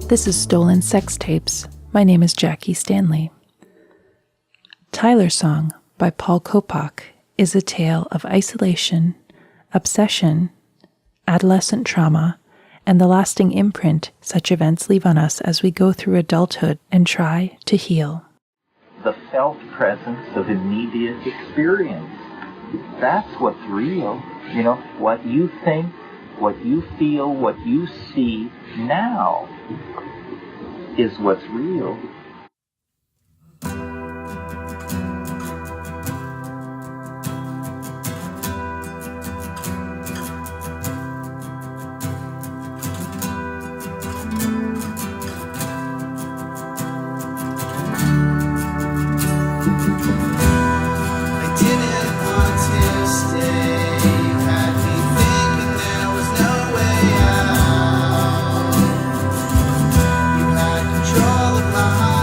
This is Stolen Sex Tapes. My name is Jackie Stanley. Tyler Song by Paul Copoc is a tale of isolation, obsession, adolescent trauma, and the lasting imprint such events leave on us as we go through adulthood and try to heal. The felt presence of immediate experience. That's what's real. You know, what you think, what you feel, what you see now is what's real. Control of my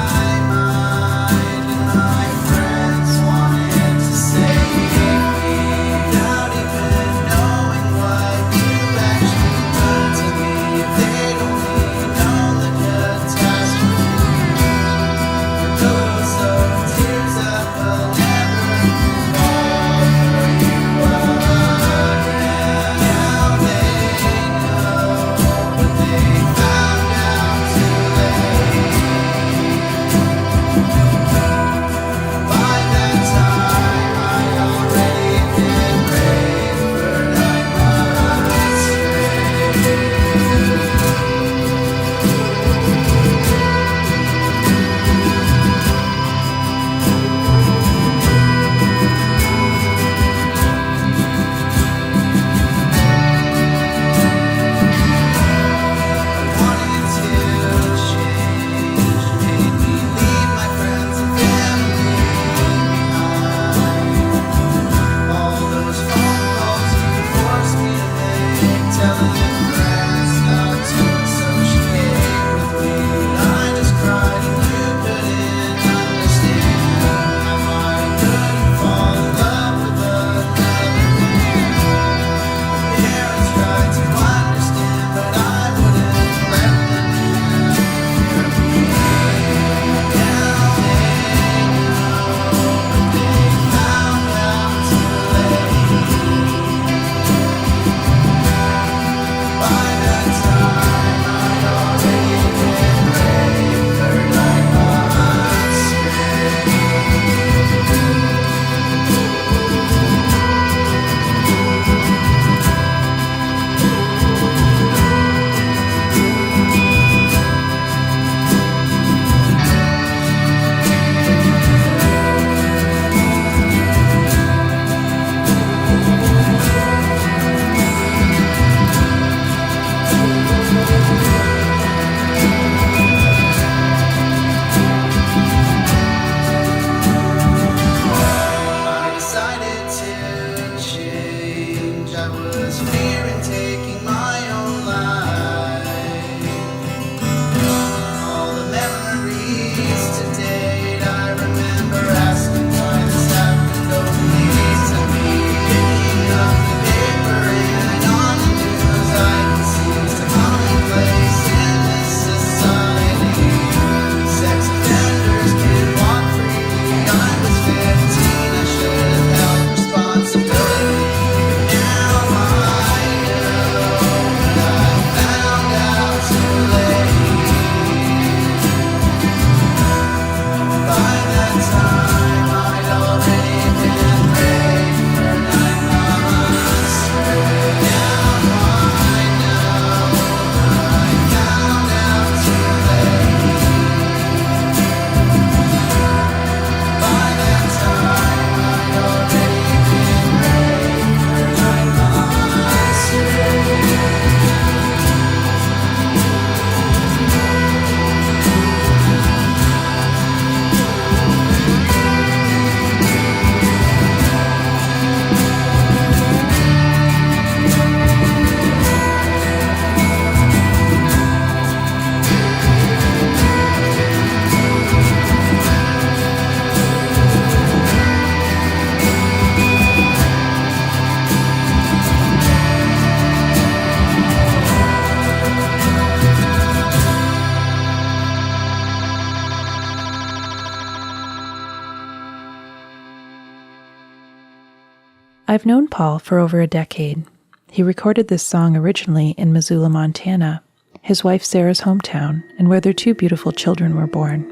I've known Paul for over a decade. He recorded this song originally in Missoula, Montana, his wife Sarah's hometown, and where their 2 beautiful children were born.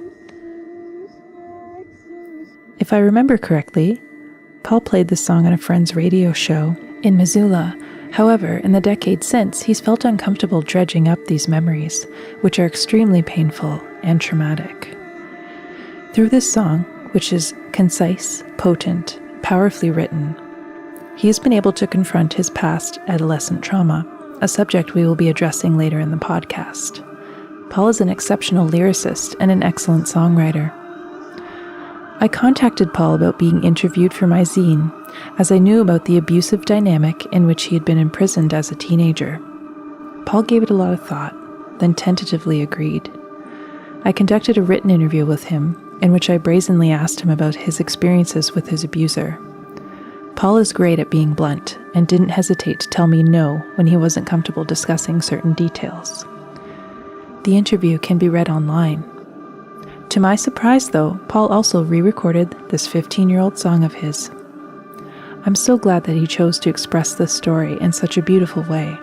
If I remember correctly, Paul played this song on a friend's radio show in Missoula. However, in the decades since, he's felt uncomfortable dredging up these memories, which are extremely painful and traumatic. Through this song, which is concise, potent, powerfully written, he has been able to confront his past adolescent trauma, a subject we will be addressing later in the podcast. Paul is an exceptional lyricist and an excellent songwriter. I contacted Paul about being interviewed for my zine, as I knew about the abusive dynamic in which he had been imprisoned as a teenager. Paul gave it a lot of thought, then tentatively agreed. I conducted a written interview with him, in which I brazenly asked him about his experiences with his abuser. Paul is great at being blunt, and didn't hesitate to tell me no when he wasn't comfortable discussing certain details. The interview can be read online. To my surprise, though, Paul also re-recorded this 15-year-old song of his. I'm so glad that he chose to express this story in such a beautiful way.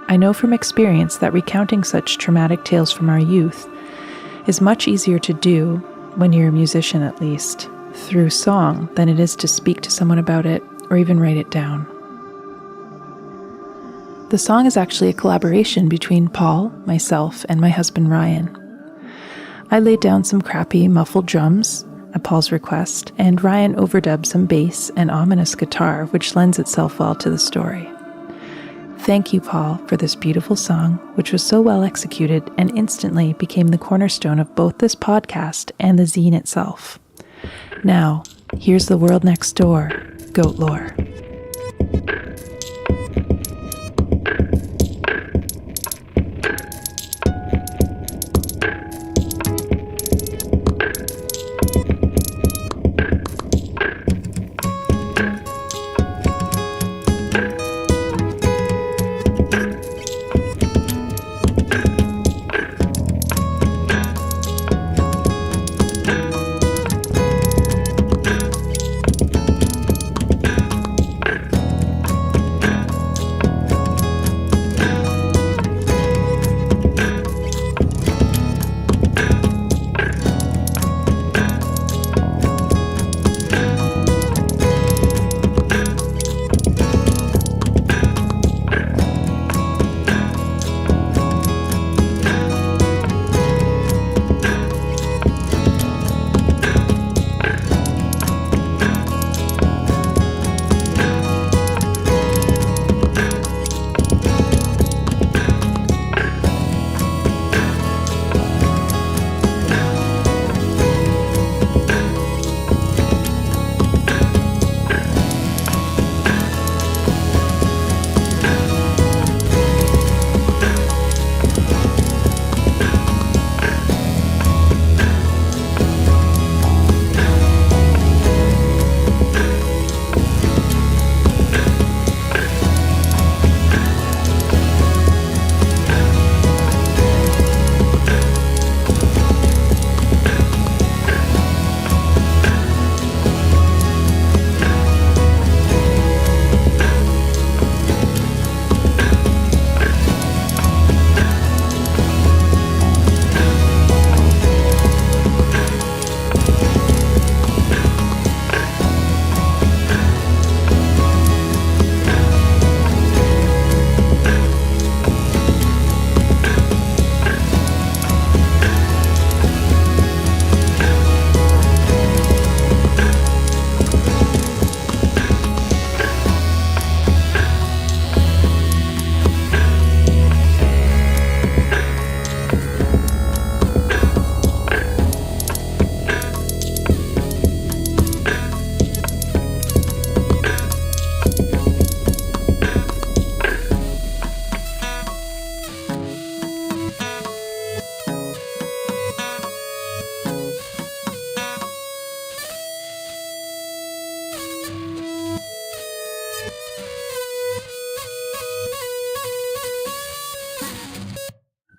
I know from experience that recounting such traumatic tales from our youth is much easier to do, when you're a musician at least, through song than it is to speak to someone about it or even write it down. The song is actually a collaboration between Paul, myself, and my husband Ryan. I laid down some crappy muffled drums at Paul's request, and Ryan overdubbed some bass and ominous guitar, which lends itself well to the story. Thank you, Paul, for this beautiful song, which was so well executed and instantly became the cornerstone of both this podcast and the zine itself. Now, here's The World Next Door, Goat Lore.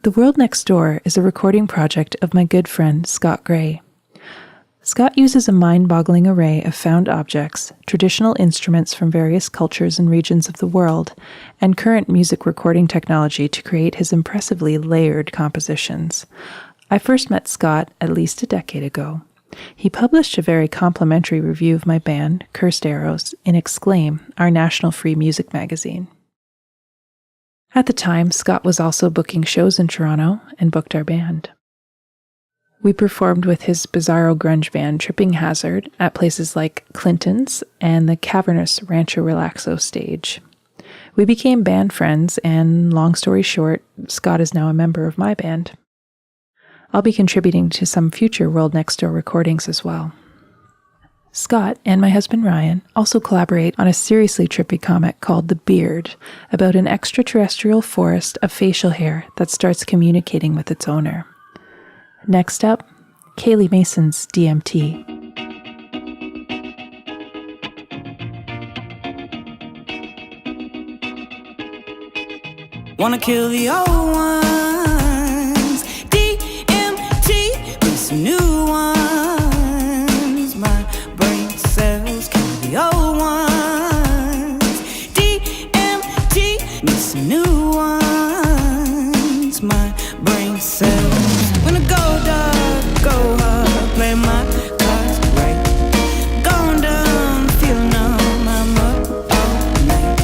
The World Next Door is a recording project of my good friend Scott Gray. Scott uses a mind-boggling array of found objects, traditional instruments from various cultures and regions of the world, and current music recording technology to create his impressively layered compositions. I first met Scott at least a decade ago. He published a very complimentary review of my band, Cursed Arrows, in Exclaim, our national free music magazine. At the time, Scott was also booking shows in Toronto and booked our band. We performed with his bizarro grunge band Tripping Hazard at places like Clinton's and the cavernous Rancho Relaxo stage. We became band friends, and long story short, Scott is now a member of my band. I'll be contributing to some future World Next Door recordings as well. Scott and my husband Ryan also collaborate on a seriously trippy comic called The Beard, about an extraterrestrial forest of facial hair that starts communicating with its owner. Next up, Kaleigh Mason's DMT. Wanna kill the old ones, DMT, be some new ones. My brain cells kill the old ones, DMT, be some new ones. My brain cells. When I go dark, go hard, play my cards right. Going down, feel numb, I'm up all night.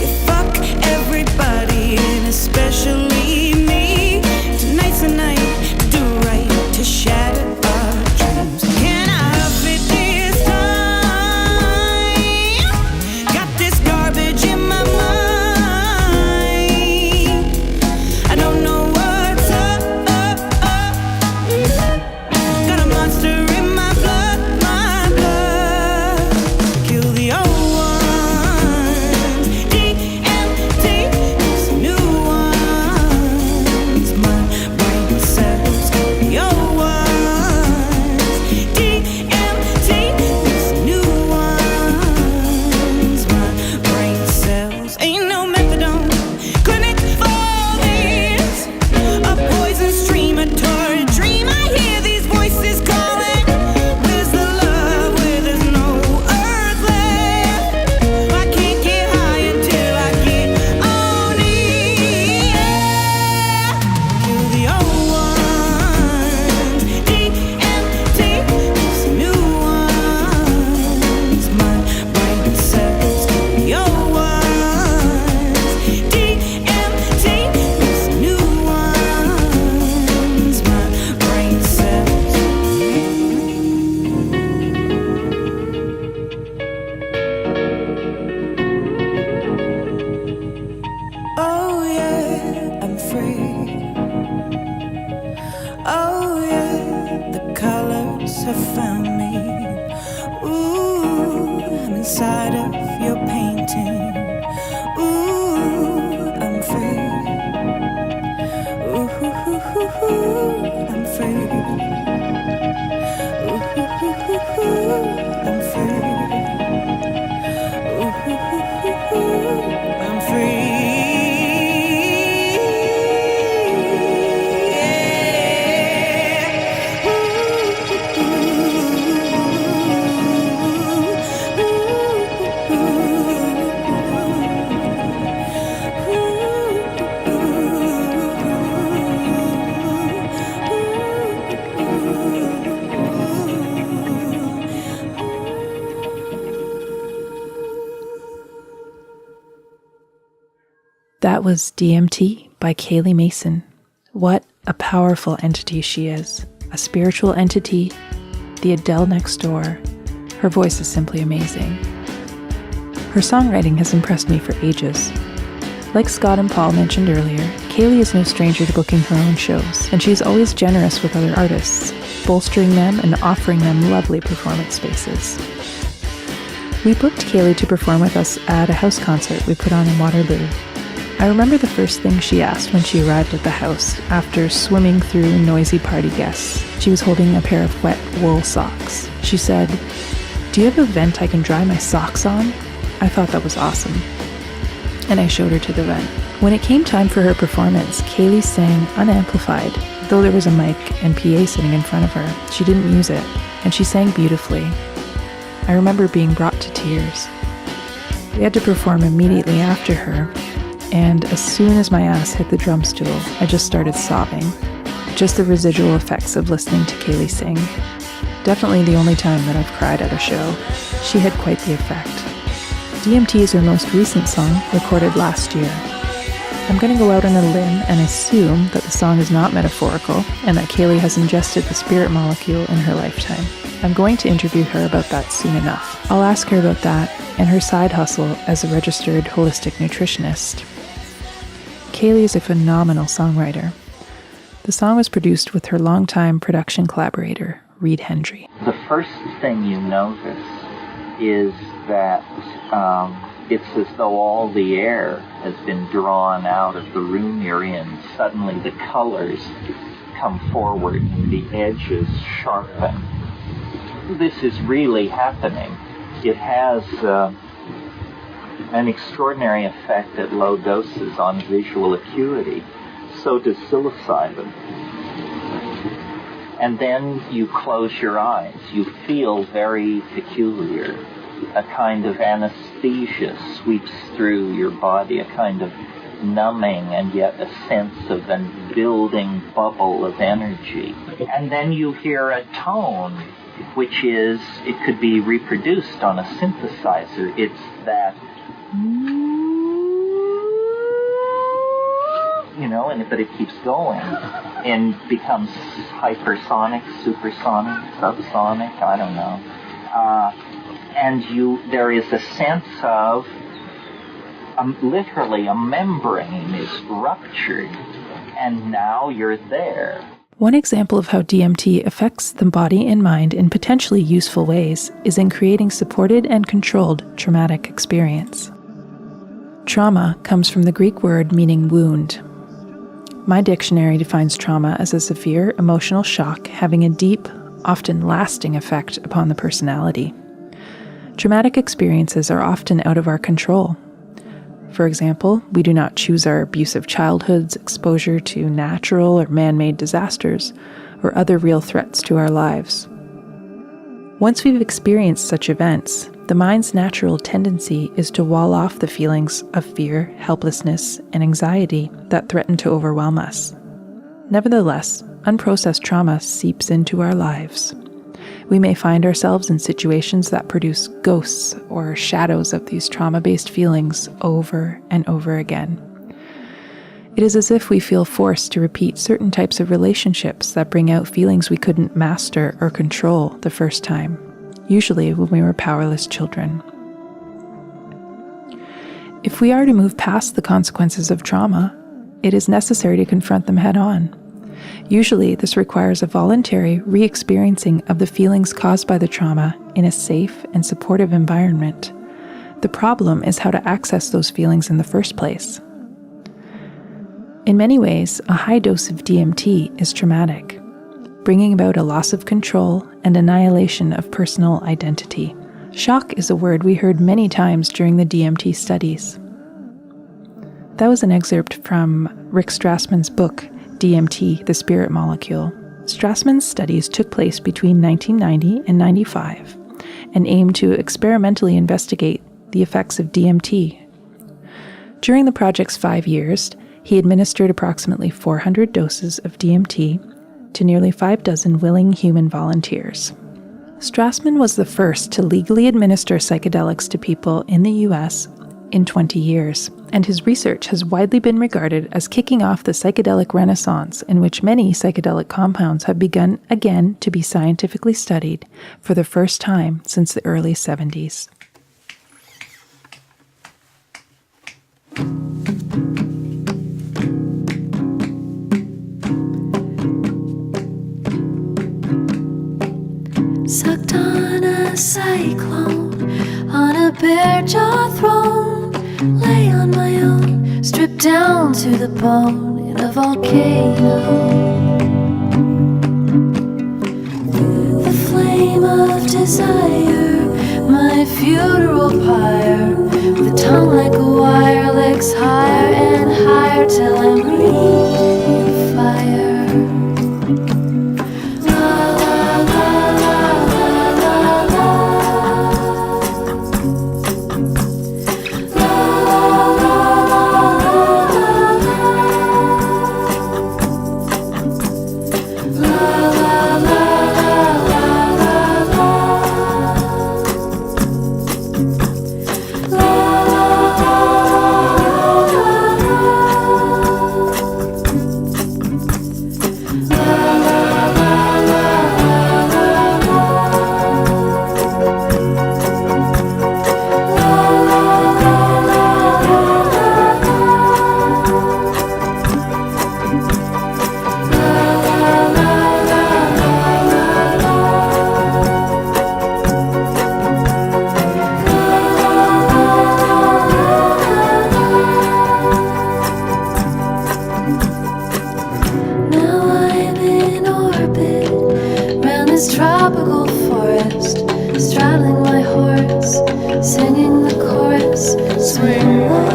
You fuck everybody, and especially me. Tonight's the night to do right, to shatter our dreams. Can I have it this time? Got this garbage in my mind. I don't know what's up. Got a monster in my blood, my blood. Kill the old ones, DMT, some new ones. My brain cells kill the old ones, DMT, some new ones. My brain cells ain't no methadone clinic for this. A poison stream, a torrid dream. I hear these voices calling. Where's the love where there's no earth left? I can't get high until I get on it. Kill the old ones, DMT, some new ones. My brain cells kill the old ones, DMT, some new ones. My brain cells. Oh yeah, I'm free. Oh yeah, the colors have found me. Ooh, I'm inside of your painting. Ooh, I'm free. Ooh, I'm free. Ooh, I'm free. Ooh, I'm free. That was DMT by Kaleigh Mason. What a powerful entity she is. A spiritual entity, the Adele next door. Her voice is simply amazing. Her songwriting has impressed me for ages. Like Scott and Paul mentioned earlier, Kaleigh is no stranger to booking her own shows, and she's always generous with other artists, bolstering them and offering them lovely performance spaces. We booked Kaleigh to perform with us at a house concert we put on in Waterloo. I remember the first thing she asked when she arrived at the house after swimming through noisy party guests. She was holding a pair of wet wool socks. She said, "Do you have a vent I can dry my socks on?" I thought that was awesome, and I showed her to the vent. When it came time for her performance, Kaleigh sang unamplified, though there was a mic and PA sitting in front of her. She didn't use it. and she sang beautifully. I remember being brought to tears. We had to perform immediately after her, and as soon as my ass hit the drum stool, I just started sobbing. Just the residual effects of listening to Kaleigh sing. Definitely the only time that I've cried at a show. She had quite the effect. DMT is her most recent song, recorded last year. I'm going to go out on a limb and assume that the song is not metaphorical and that Kaleigh has ingested the spirit molecule in her lifetime. I'm going to interview her about that soon enough. I'll ask her about that and her side hustle as a registered holistic nutritionist. Kaleigh is a phenomenal songwriter. The song was produced with her longtime production collaborator, Reed Hendry. The first thing you notice is that it's as though all the air has been drawn out of the room you're in. Suddenly the colors come forward and the edges sharpen. This is really happening. It has an extraordinary effect at low doses on visual acuity. So does psilocybin. And then you close your eyes. You feel very peculiar. A kind of anesthesia sweeps through your body, a kind of numbing and yet a sense of a building bubble of energy. And then you hear a tone, which is, it could be reproduced on a synthesizer. It's that, but it keeps going and becomes hypersonic, supersonic, subsonic, I don't know. And there is a sense of, literally a membrane is ruptured, and now you're there. One example of how DMT affects the body and mind in potentially useful ways is in creating supported and controlled traumatic experience. Trauma comes from the Greek word meaning wound. My dictionary defines trauma as a severe emotional shock having a deep, often lasting effect upon the personality. Traumatic experiences are often out of our control. For example, we do not choose our abusive childhoods, exposure to natural or man-made disasters, or other real threats to our lives. Once we've experienced such events, the mind's natural tendency is to wall off the feelings of fear, helplessness, and anxiety that threaten to overwhelm us. Nevertheless, unprocessed trauma seeps into our lives. We may find ourselves in situations that produce ghosts or shadows of these trauma-based feelings over and over again. It is as if we feel forced to repeat certain types of relationships that bring out feelings we couldn't master or control the first time, usually when we were powerless children. If we are to move past the consequences of trauma, it is necessary to confront them head-on. Usually, this requires a voluntary re-experiencing of the feelings caused by the trauma in a safe and supportive environment. The problem is how to access those feelings in the first place. In many ways, a high dose of DMT is traumatic, bringing about a loss of control and annihilation of personal identity. Shock is a word we heard many times during the DMT studies. That was an excerpt from Rick Strassman's book, DMT, the Spirit Molecule. Strassman's studies took place between 1990 and 95 and aimed to experimentally investigate the effects of DMT. During the project's 5 years, he administered approximately 400 doses of DMT to nearly 6 willing human volunteers. Strassman was the first to legally administer psychedelics to people in the U.S. in 20 years, and his research has widely been regarded as kicking off the psychedelic renaissance in which many psychedelic compounds have begun again to be scientifically studied for the first time since the early 70s. Sucked on a cyclone, on a bear jaw throne, lay on my own, stripped down to the bone in a volcano. The flame of desire, my funeral pyre, with a tongue like a wire, licks higher and higher till I'm breathing fire. La la la la. saddling my horse, singing the chorus, swing low.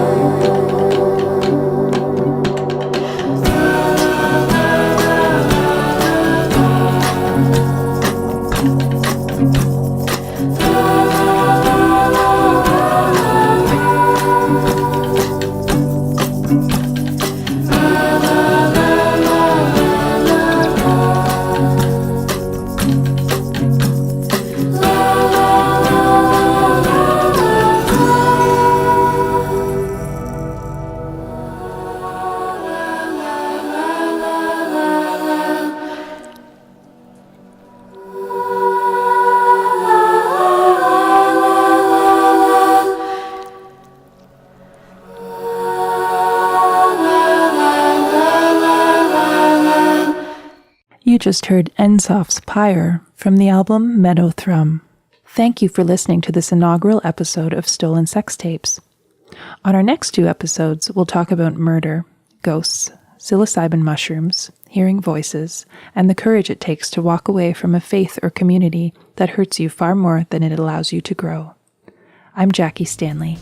You just heard Eiyn Sof's Pyre from the album Meadow Thrum. Thank you for listening to this inaugural episode of Stolen Sex Tapes. On our next 2 episodes, we'll talk about murder, ghosts, psilocybin mushrooms, hearing voices, and the courage it takes to walk away from a faith or community that hurts you far more than it allows you to grow. I'm Jackie Stanley,